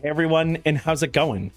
Hey everyone, and how's it going?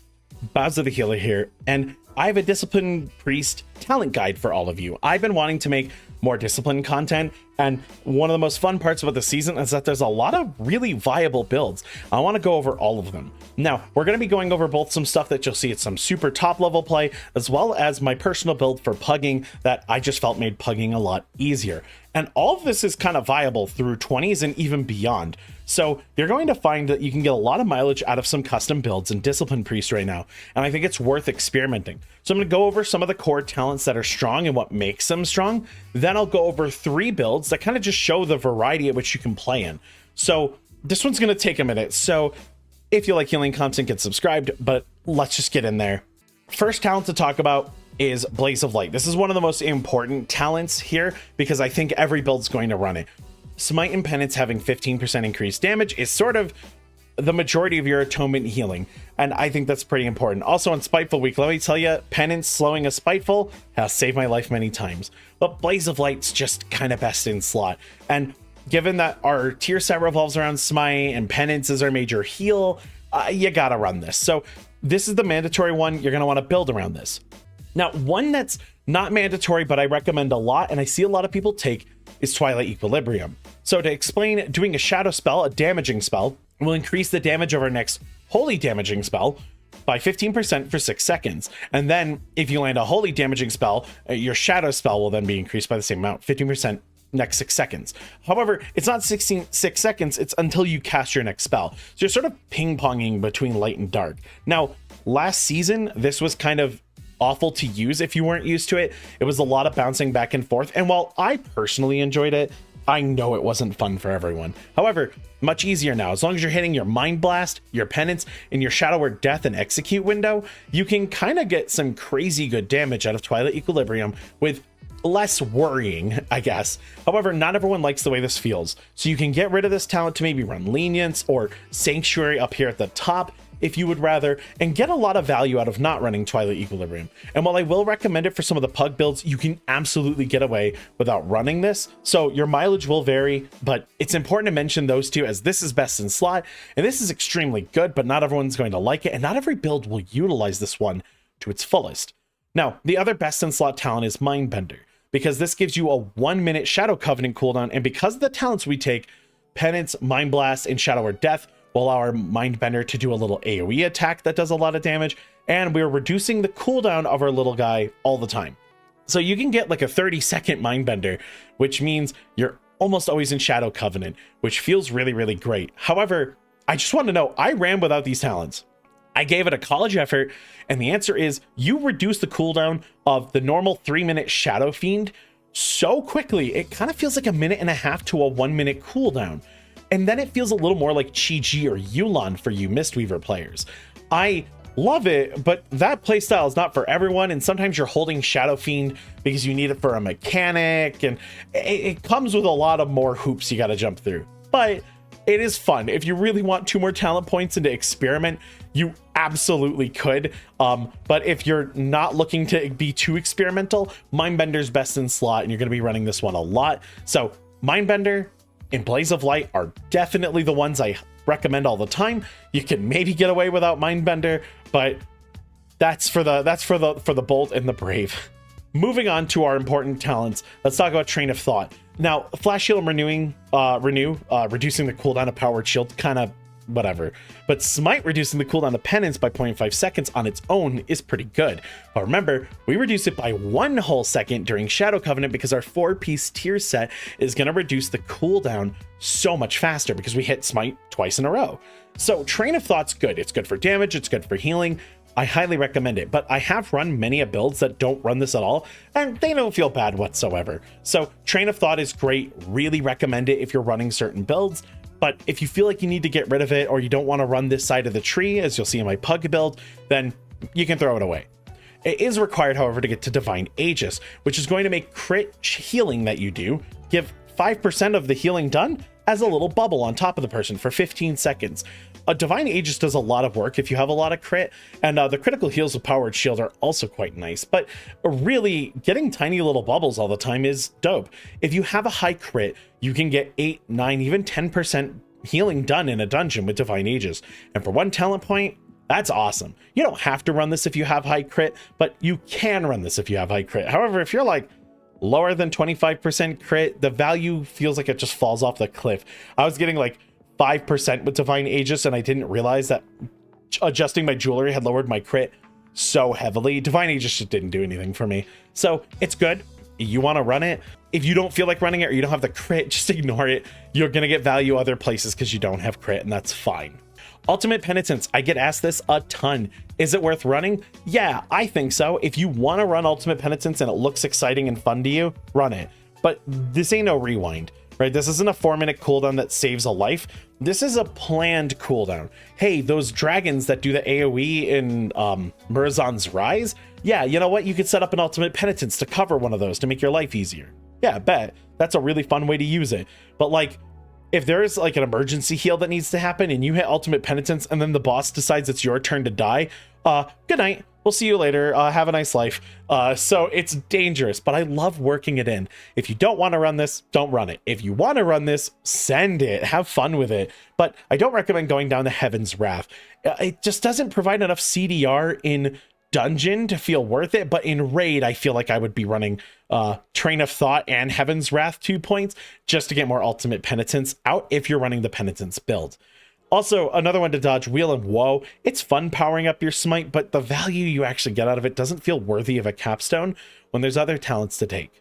Bowserthehealer here, and I have a Discipline Priest talent guide for all of you. I've been wanting to make more discipline content, and one of the most fun parts about the season is that there's a lot of really viable builds. I want to go over all of them. Now, we're going to be going over both some stuff that you'll see at some super top level play, as well as my personal build for pugging that I just felt made pugging a lot easier. And all of this is kind of viable through 20s and even beyond. So you're going to find that you can get a lot of mileage out of some custom builds in Discipline Priest right now, and I think it's worth experimenting. So I'm going to go over some of the core talents that are strong and what makes them strong. Then I'll go over 3 builds that kind of just show the variety at which you can play in. So this one's going to take a minute. So if you like healing content, get subscribed, but let's just get in there. First talent to talk about is Blaze of Light. This is one of the most important talents here because I think every build's going to run it. Smite and Penance having 15% increased damage is sort of the majority of your atonement healing, and I think that's pretty important. Also on Spiteful Week, let me tell you, Penance slowing a Spiteful has saved my life many times, but Blaze of Light's just kind of best in slot. And given that our tier set revolves around Smite and Penance is our major heal, you gotta run this. So this is the mandatory one. You're gonna want to build around this. Now, one that's not mandatory, but I recommend a lot, and I see a lot of people take, is Twilight Equilibrium. So to explain, doing a shadow spell, a damaging spell, will increase the damage of our next holy damaging spell by 15% for 6 seconds. And then if you land a holy damaging spell, your shadow spell will then be increased by the same amount, 15% next 6 seconds. However, it's not 6 seconds, it's until you cast your next spell. So you're sort of ping-ponging between light and dark. Now, last season, this was kind of awful to use if you weren't used to it. It was a lot of bouncing back and forth, and while I personally enjoyed it, I know it wasn't fun for everyone. However, much easier now. As long as you're hitting your Mind Blast, your Penance, and your Shadow Word Death and Execute window, you can kind of get some crazy good damage out of Twilight Equilibrium with less worrying, I guess. However, not everyone likes the way this feels, so you can get rid of this talent to maybe run Lenience or Sanctuary up here at the top if you would rather, and get a lot of value out of not running Twilight Equilibrium. And while I will recommend it for some of the pug builds, you can absolutely get away without running this. So your mileage will vary, but it's important to mention those two, as this is best in slot, and this is extremely good, but not everyone's going to like it, and not every build will utilize this one to its fullest. Now, the other best in slot talent is Mindbender, because this gives you a 1-minute Shadow Covenant cooldown, and because of the talents we take, Penance, Mind Blast, and Shadow Word Death, will allow our Mindbender to do a little AoE attack that does a lot of damage, and we're reducing the cooldown of our little guy all the time. So you can get like a 30-second Mindbender, which means you're almost always in Shadow Covenant, which feels really, really great. However, I just want to know, I ran without these talents. I gave it a college effort, and the answer is you reduce the cooldown of the normal 3-minute Shadow Fiend so quickly, it kind of feels like a 1.5 minutes to a 1-minute cooldown. And then it feels a little more like Chi-Ji or Yu'lon for you Mistweaver players. I love it, but that playstyle is not for everyone, and sometimes you're holding Shadow Fiend because you need it for a mechanic, and it comes with a lot of more hoops you gotta jump through. But it is fun. If you really want 2 more talent points and to experiment, you absolutely could. But if you're not looking to be too experimental, Mindbender's best in slot, and you're gonna be running this one a lot. So Mindbender and Blaze of Light are definitely the ones I recommend all the time. You can maybe get away without Mindbender, but that's for the bold and the brave. Moving on to our important talents, let's talk about Train of Thought. Now, Flash Shield and reducing the cooldown of Powered Shield, kind of whatever, but Smite reducing the cooldown of Penance by 0.5 seconds on its own is pretty good. But remember, we reduce it by 1 whole second during Shadow Covenant because our 4-piece tier set is going to reduce the cooldown so much faster because we hit Smite twice in a row. So Train of Thought's good. It's good for damage, it's good for healing. I highly recommend it, but I have run many builds that don't run this at all, and they don't feel bad whatsoever. So Train of Thought is great. Really recommend it if you're running certain builds. But if you feel like you need to get rid of it, or you don't want to run this side of the tree, as you'll see in my Pug build, then you can throw it away. It is required, however, to get to Divine Aegis, which is going to make crit healing that you do give 5% of the healing done as a little bubble on top of the person for 15 seconds. A Divine Aegis does a lot of work if you have a lot of crit, and the critical heals of Powered Shield are also quite nice, but really getting tiny little bubbles all the time is dope. If you have a high crit, you can get 8, 9, even 10% healing done in a dungeon with Divine Aegis. And for 1 talent point, that's awesome. You don't have to run this if you have high crit, but you can run this if you have high crit. However, if you're like lower than 25% crit, the value feels like it just falls off the cliff. I was getting like 5% with Divine Aegis, and I didn't realize that adjusting my jewelry had lowered my crit so heavily. Divine Aegis just didn't do anything for me. So it's good. You want to run it. If you don't feel like running it or you don't have the crit, just ignore it. You're going to get value other places because you don't have crit, and that's fine. Ultimate Penitence. I get asked this a ton. Is it worth running? Yeah, I think so. If you want to run Ultimate Penitence and it looks exciting and fun to you, run it. But this ain't no rewind, right? This isn't a 4-minute cooldown that saves a life. This is a planned cooldown. Hey, those dragons that do the AoE in Murazan's Rise, yeah, you know what? You could set up an Ultimate Penitence to cover one of those to make your life easier. Yeah, bet. That's a really fun way to use it. But like, if there is like an emergency heal that needs to happen and you hit Ultimate Penitence and then the boss decides it's your turn to die, good night. We'll see you later. Have a nice life. So it's dangerous, but I love working it in. If you don't want to run this, don't run it. If you want to run this, send it. Have fun with it. But I don't recommend going down the Heaven's Wrath. It just doesn't provide enough CDR in dungeon to feel worth it, but in raid I feel like I would be running Train of Thought and Heaven's Wrath 2 points just to get more Ultimate Penitence out if you're running the Penitence build. Also, another one to dodge, Wheel and Woe. It's fun powering up your smite, but the value you actually get out of it doesn't feel worthy of a capstone when there's other talents to take.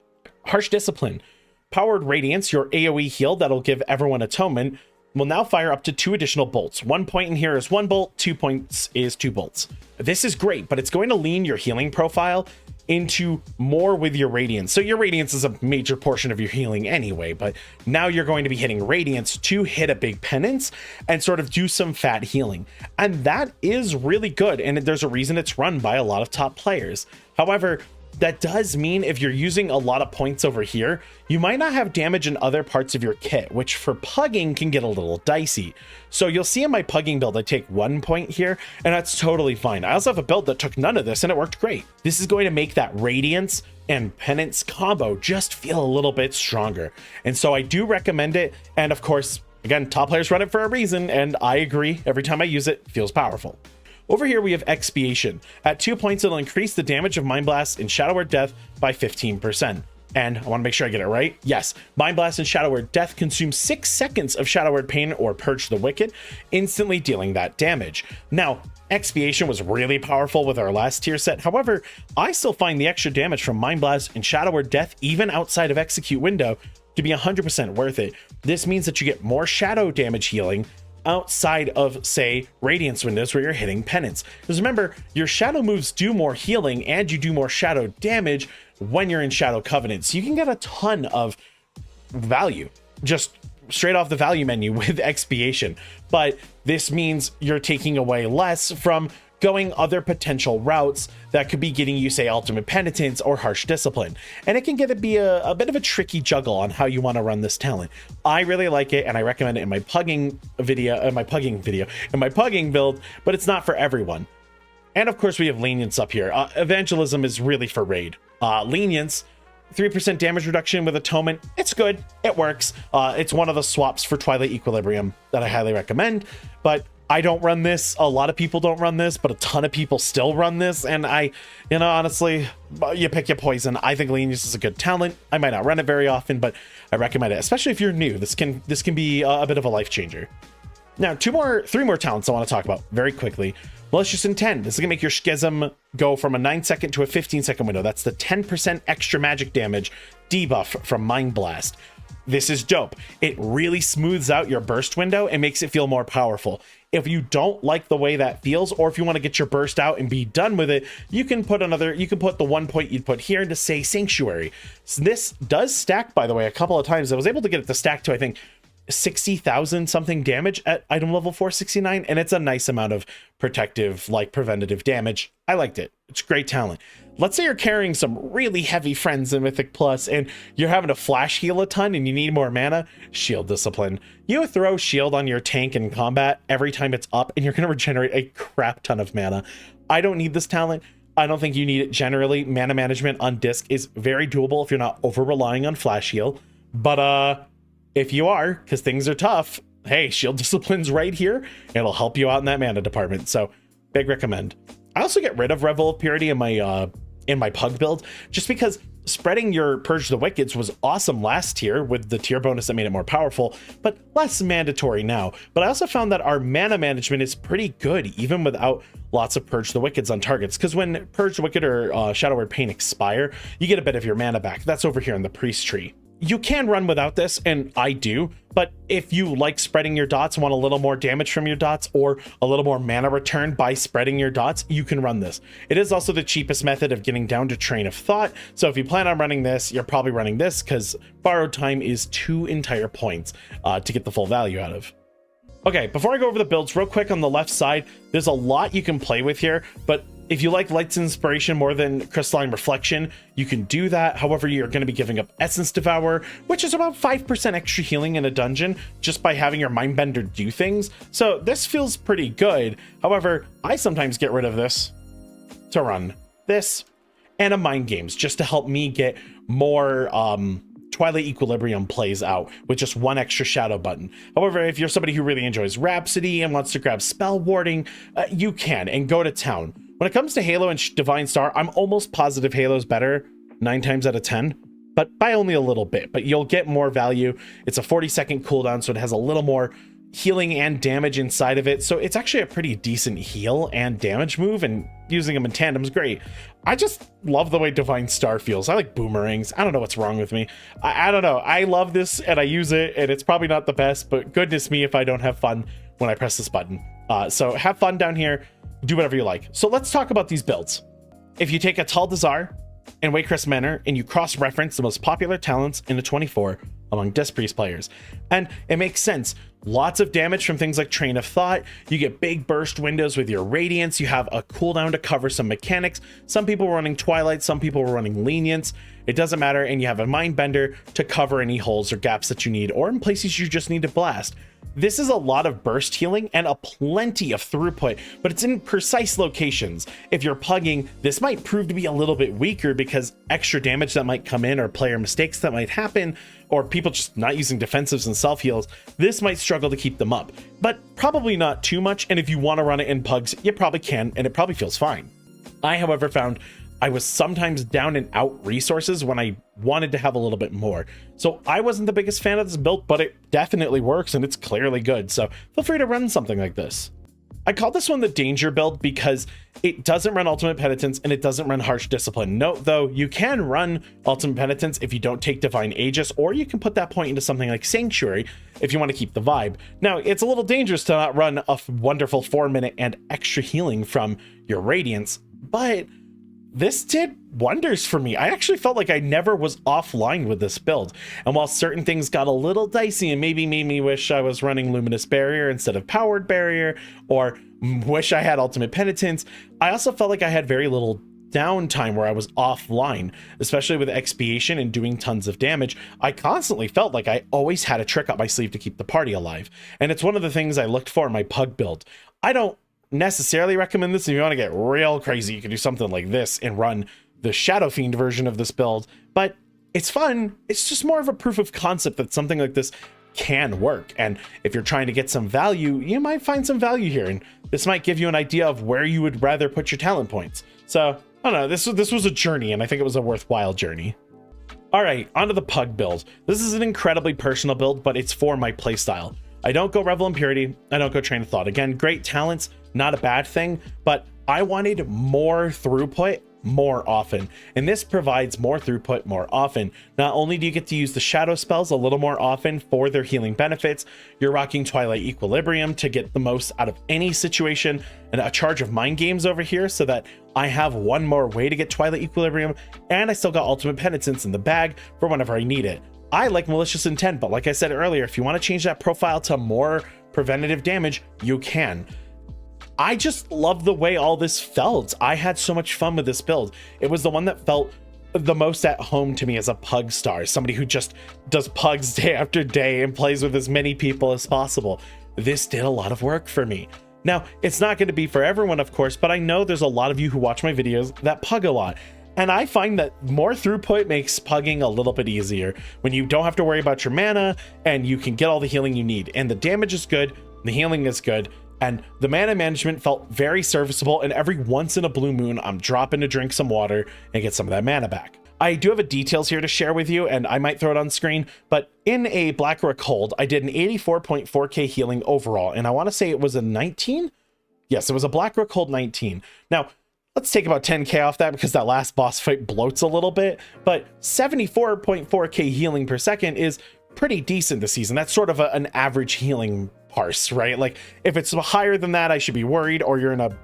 Harsh Discipline. Powered Radiance, your AoE heal that'll give everyone atonement, will now fire up to 2 additional bolts. 1 point in here is 1 bolt, 2 points is 2 bolts. This is great, but it's going to lean your healing profile into more with your Radiance. So your Radiance is a major portion of your healing anyway, but now you're going to be hitting Radiance to hit a big penance and sort of do some fat healing. And that is really good, and there's a reason it's run by a lot of top players. However, that does mean if you're using a lot of points over here, you might not have damage in other parts of your kit, which for pugging can get a little dicey. So you'll see in my pugging build, I take 1 point here, and that's totally fine. I also have a build that took none of this, and it worked great. This is going to make that Radiance and Penance combo just feel a little bit stronger. And so I do recommend it. And of course, again, top players run it for a reason, and I agree. Every time I use it, it feels powerful. Over here, we have Expiation. At 2 points, it'll increase the damage of Mind Blast and Shadow Word Death by 15%. And I want to make sure I get it right. Yes, Mind Blast and Shadow Word Death consume 6 seconds of Shadow Word Pain or Purge the Wicked, instantly dealing that damage. Now, Expiation was really powerful with our last tier set. However, I still find the extra damage from Mind Blast and Shadow Word Death, even outside of Execute window, to be 100% worth it. This means that you get more shadow damage healing outside of, say, Radiance windows where you're hitting Penance. Because remember, your shadow moves do more healing and you do more shadow damage when you're in Shadow Covenant. So you can get a ton of value just straight off the value menu with Expiation. But this means you're taking away less from going other potential routes that could be getting you, say, Ultimate Penitence or Harsh Discipline. And it can be a bit of a tricky juggle on how you want to run this talent. I really like it, and I recommend it in my pugging build, but it's not for everyone. And of course, we have Lenience up here. Evangelism is really for raid. Lenience, 3% damage reduction with Atonement. It's good. It works. It's one of the swaps for Twilight Equilibrium that I highly recommend, but I don't run this. A lot of people don't run this, but a ton of people still run this. And honestly, you pick your poison. I think Lenience is a good talent. I might not run it very often, but I recommend it, especially if you're new. This can be a bit of a life changer. Now, 3 more talents I want to talk about very quickly. Malicious Intent. This is going to make your Schism go from a 9-second to a 15-second window. That's the 10% extra magic damage debuff from Mind Blast. This is dope. It really smooths out your burst window and makes it feel more powerful. If you don't like the way that feels, or if you want to get your burst out and be done with it, you can put the 1 point you'd put here into, say, Sanctuary. So this does stack, by the way, a couple of times. I was able to get it to stack to, I think, 60,000 something damage at item level 469, and it's a nice amount of protective, like preventative damage. I liked it. It's great talent. Let's say you're carrying some really heavy friends in Mythic Plus and you're having to flash heal a ton and you need more mana. Shield Discipline. You throw shield on your tank in combat every time it's up and you're going to regenerate a crap ton of mana. I don't need this talent. I don't think you need it generally. Mana management on disc is very doable if you're not over relying on flash heal. But if you are, because things are tough, hey, shield discipline's right here. It'll help you out in that mana department. So big recommend. I also get rid of Revel of Purity in my Pug build, just because spreading your Purge the Wickeds was awesome last tier with the tier bonus that made it more powerful, but less mandatory now. But I also found that our mana management is pretty good, even without lots of Purge the Wickeds on targets, because when Purge the Wicked or Shadow Word Pain expire, you get a bit of your mana back. That's over here in the Priest tree. You can run without this, and I do, but if you like spreading your dots, want a little more damage from your dots, or a little more mana return by spreading your dots, you can run this. It is also the cheapest method of getting down to Train of Thought, so if you plan on running this, you're probably running this, because borrowed time is 2 entire points to get the full value out of. Okay, before I go over the builds, real quick on the left side, there's a lot you can play with here, but if you like Light's Inspiration more than Crystalline Reflection, you can do that. However, you're going to be giving up Essence Devour, which is about 5% extra healing in a dungeon just by having your Mindbender do things. So this feels pretty good. However, I sometimes get rid of this to run this and a Mind Games just to help me get more Twilight Equilibrium plays out with just 1 extra shadow button. However, if you're somebody who really enjoys Rhapsody and wants to grab Spell Warding, you can, and go to town. When it comes to Halo and Divine Star, I'm almost positive Halo's better 9 times out of 10, but by only a little bit. But you'll get more value. It's a 40-second cooldown, so it has a little more healing and damage inside of it. So it's actually a pretty decent heal and damage move, and using them in tandem is great. I just love the way Divine Star feels. I like boomerangs. I don't know what's wrong with me. I don't know. I love this and I use it, and it's probably not the best, but goodness me if I don't have fun when I press this button. So have fun down here. Do whatever you like. So let's talk about these builds. If you take a Taldazar and Waycrest Manor and you cross-reference the most popular talents in the 24 among Disc Priest players, and it makes sense. Lots of damage from things like Train of Thought. You get big burst windows with your Radiance. You have a cooldown to cover some mechanics. Some people were running Twilight, some people were running Lenience. It doesn't matter, and you have a Mindbender to cover any holes or gaps that you need, or in places you just need to blast. This is a lot of burst healing and a plenty of throughput, but it's in precise locations. If you're pugging, this might prove to be a little bit weaker because extra damage that might come in, or player mistakes that might happen, or people just not using defensives and self-heals, this might struggle to keep them up, but probably not too much. And if you want to run it in pugs, you probably can, and it probably feels fine. I, however, found I was sometimes down and out resources when I wanted to have a little bit more. So I wasn't the biggest fan of this build, but it definitely works and it's clearly good. So feel free to run something like this. I call this one the danger build because it doesn't run Ultimate Penitence and it doesn't run Harsh Discipline. Note though, you can run Ultimate Penitence if you don't take Divine Aegis, or you can put that point into something like Sanctuary if you want to keep the vibe. Now, it's a little dangerous to not run a wonderful 4-minute and extra healing from your Radiance, but this did wonders for me. I actually felt like I never was offline with this build. And while certain things got a little dicey and maybe made me wish I was running Luminous Barrier instead of Powered Barrier, or wish I had Ultimate Penitence, I also felt like I had very little downtime where I was offline, especially with Expiation and doing tons of damage. I constantly felt like I always had a trick up my sleeve to keep the party alive. And it's one of the things I looked for in my Pug build. I don't necessarily recommend this. If you want to get real crazy, you can do something like this and run the Shadow Fiend version of this build, but it's fun. It's just more of a proof of concept that something like this can work. And if you're trying to get some value, you might find some value here, and this might give you an idea of where you would rather put your talent points. So I don't know, this was a journey, and I think it was a worthwhile journey. All right, onto the Pug build. This is an incredibly personal build, but it's for my playstyle. I don't go Revel in Purity. I don't go Train of Thought. Again, great talents, not a bad thing, but I wanted more throughput more often, and this provides more throughput more often. Not only do you get to use the shadow spells a little more often for their healing benefits, you're rocking Twilight Equilibrium to get the most out of any situation, and a charge of Mind Games over here so that I have one more way to get Twilight Equilibrium, and I still got Ultimate Penitence in the bag for whenever I need it. I like Malicious Intent, but like I said earlier, if you want to change that profile to more preventative damage, you can. I just love the way all this felt. I had so much fun with this build. It was the one that felt the most at home to me as a Pug star, somebody who just does pugs day after day and plays with as many people as possible. This did a lot of work for me. Now, it's not going to be for everyone, of course, but I know there's a lot of you who watch my videos that pug a lot. And I find that more throughput makes pugging a little bit easier when you don't have to worry about your mana and you can get all the healing you need. And the damage is good, the healing is good, and the mana management felt very serviceable. And every once in a blue moon, I'm dropping to drink some water and get some of that mana back. I do have a details here to share with you, and I might throw it on screen, but in a BAQA0Hr cold, I did an 84.4k healing overall, and I want to say it was a 19? Yes, it was a BAQA0Hr cold 19. Now, let's take about 10k off that because that last boss fight bloats a little bit, but 74.4k healing per second is pretty decent this season. That's sort of an average healing parse, right? Like, if it's higher than that, I should be worried, or you're in a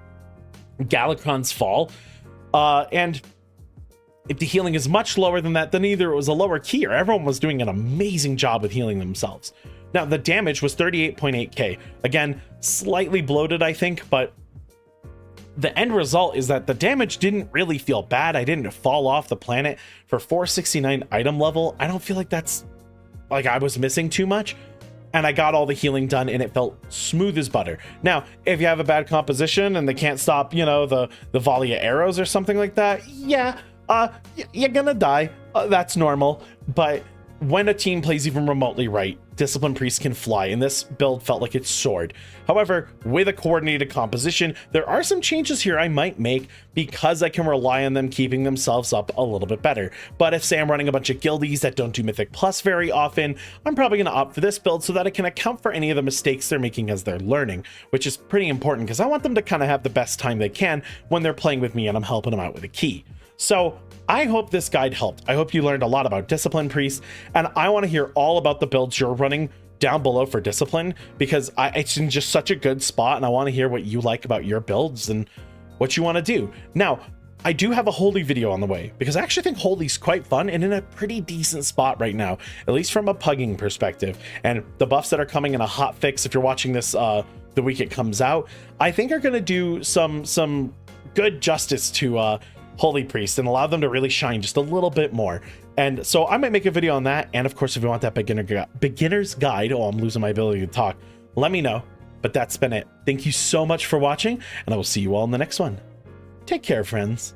Galakron's Fall. And if the healing is much lower than that, then either it was a lower key or everyone was doing an amazing job with healing themselves. Now, the damage was 38.8k. Again, slightly bloated, I think, but the end result is that the damage didn't really feel bad. I didn't fall off the planet for 469 item level. I don't feel like that's like I was missing too much, and I got all the healing done and it felt smooth as butter. Now, if you have a bad composition and they can't stop, you know, the volley of arrows or something like that, yeah, you're gonna die. That's normal. But when a team plays even remotely right, Discipline Priest can fly, and this build felt like it soared. However, with a coordinated composition, there are some changes here I might make because I can rely on them keeping themselves up a little bit better. But if, say, I'm running a bunch of guildies that don't do Mythic Plus very often, I'm probably going to opt for this build so that I can account for any of the mistakes they're making as they're learning, which is pretty important because I want them to kind of have the best time they can when they're playing with me and I'm helping them out with a key. So I hope this guide helped. I hope you learned a lot about Discipline Priest, and I want to hear all about the builds you're running down below for Discipline, because it's in just such a good spot, and I want to hear what you like about your builds and what you want to do. Now, I do have a Holy video on the way, because I actually think Holy's quite fun and in a pretty decent spot right now, at least from a pugging perspective. And the buffs that are coming in a hot fix, if you're watching this the week it comes out, I think are going to do some good justice to Holy Priest and allow them to really shine just a little bit more. And so I might make a video on that. And of course, if you want that beginner's guide, oh, I'm losing my ability to talk, let me know. But that's been it. Thank you so much for watching, and I will see you all in the next one. Take care, friends.